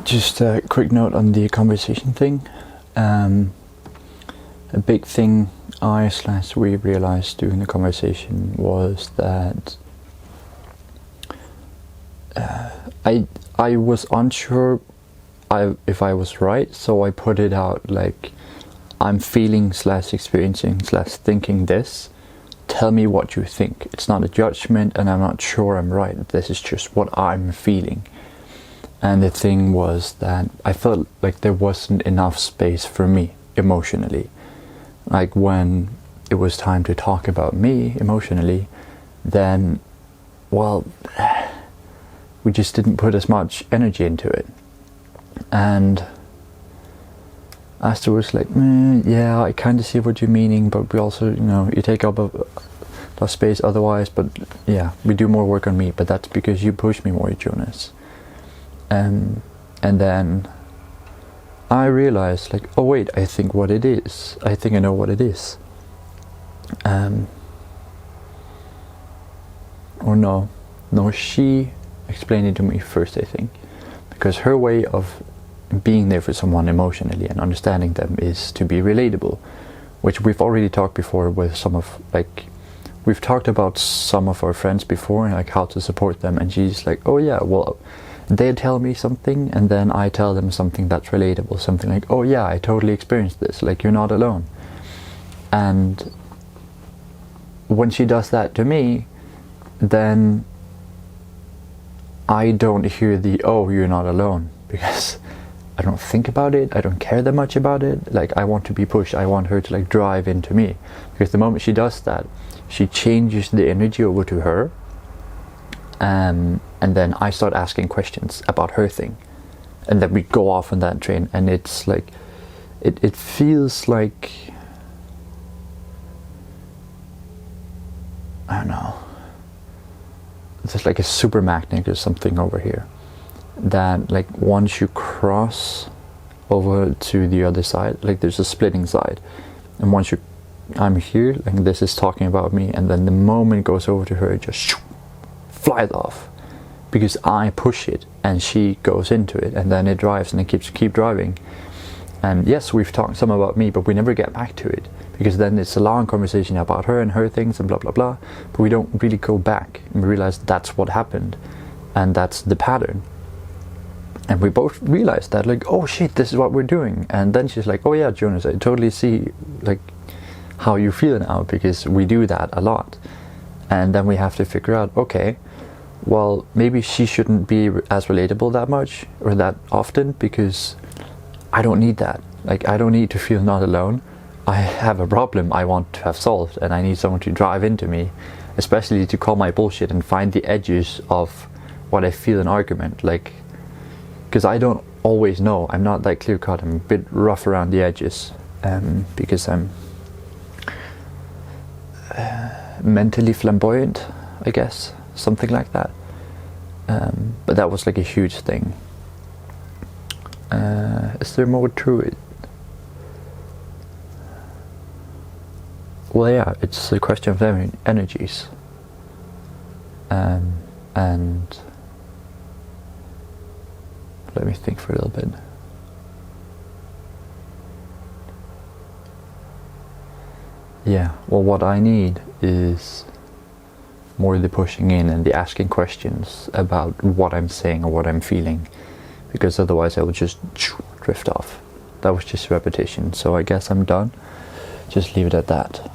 Just a quick note on the conversation thing. A big thing we realized during the conversation was that I was unsure if I was right, so I put it out like, I'm feeling / experiencing / thinking this. Tell me what you think. It's not a judgment, and I'm not sure I'm right. This is just what I'm feeling. And the thing was that I felt like there wasn't enough space for me emotionally. Like when it was time to talk about me emotionally, then, well, we just didn't put as much energy into it. And Asta was like, yeah, I kind of see what you're meaning, but we also, you take up a space otherwise, but yeah, we do more work on me, but that's because you push me more, Jonas. And then I realized, like, oh wait, I think I know what it is. Or no, she explained it to me first, I think, because her way of being there for someone emotionally and understanding them is to be relatable, which we've already talked before with we've talked about some of our friends before and like how to support them, and she's like, oh yeah, well, they tell me something and then I tell them something that's relatable, something like, oh yeah, I totally experienced this, like, you're not alone. And when she does that to me, then I don't hear the, oh, you're not alone, because I don't think about it, I don't care that much about it. Like, I want to be pushed, I want her to like drive into me, because the moment she does that, she changes the energy over to her, and then I start asking questions about her thing, and then we go off on that train, and it's like, it feels like, I don't know, there's like a super magnet or something over here, that like once you cross over to the other side, like there's a splitting side, and once I'm here, like this is talking about me, and then the moment it goes over to her, it just flies off, because I push it and she goes into it, and then it drives and it keep driving. And yes, we've talked some about me, but we never get back to it, because then it's a long conversation about her and her things and blah blah blah, but we don't really go back and we realize that's what happened, and that's the pattern. And we both realized that, like, oh shit, this is what we're doing. And then she's like, oh yeah, Jonas, I totally see like how you feel now, because we do that a lot. And then we have to figure out, okay, well, maybe she shouldn't be as relatable that much or that often, because I don't need that. Like, I don't need to feel not alone. I have a problem I want to have solved, and I need someone to drive into me, especially to call my bullshit and find the edges of what I feel in argument. Like, because I don't always know. I'm not that clear cut. I'm a bit rough around the edges, because I'm mentally flamboyant, I guess, something like that. But that was like a huge thing. Is there more to it? Well, yeah, it's a question of energies, and let me think for a little bit. Yeah, well, what I need is more the pushing in and the asking questions about what I'm saying or what I'm feeling, because otherwise I would just drift off. That was just repetition, so I guess I'm done. Just leave it at that.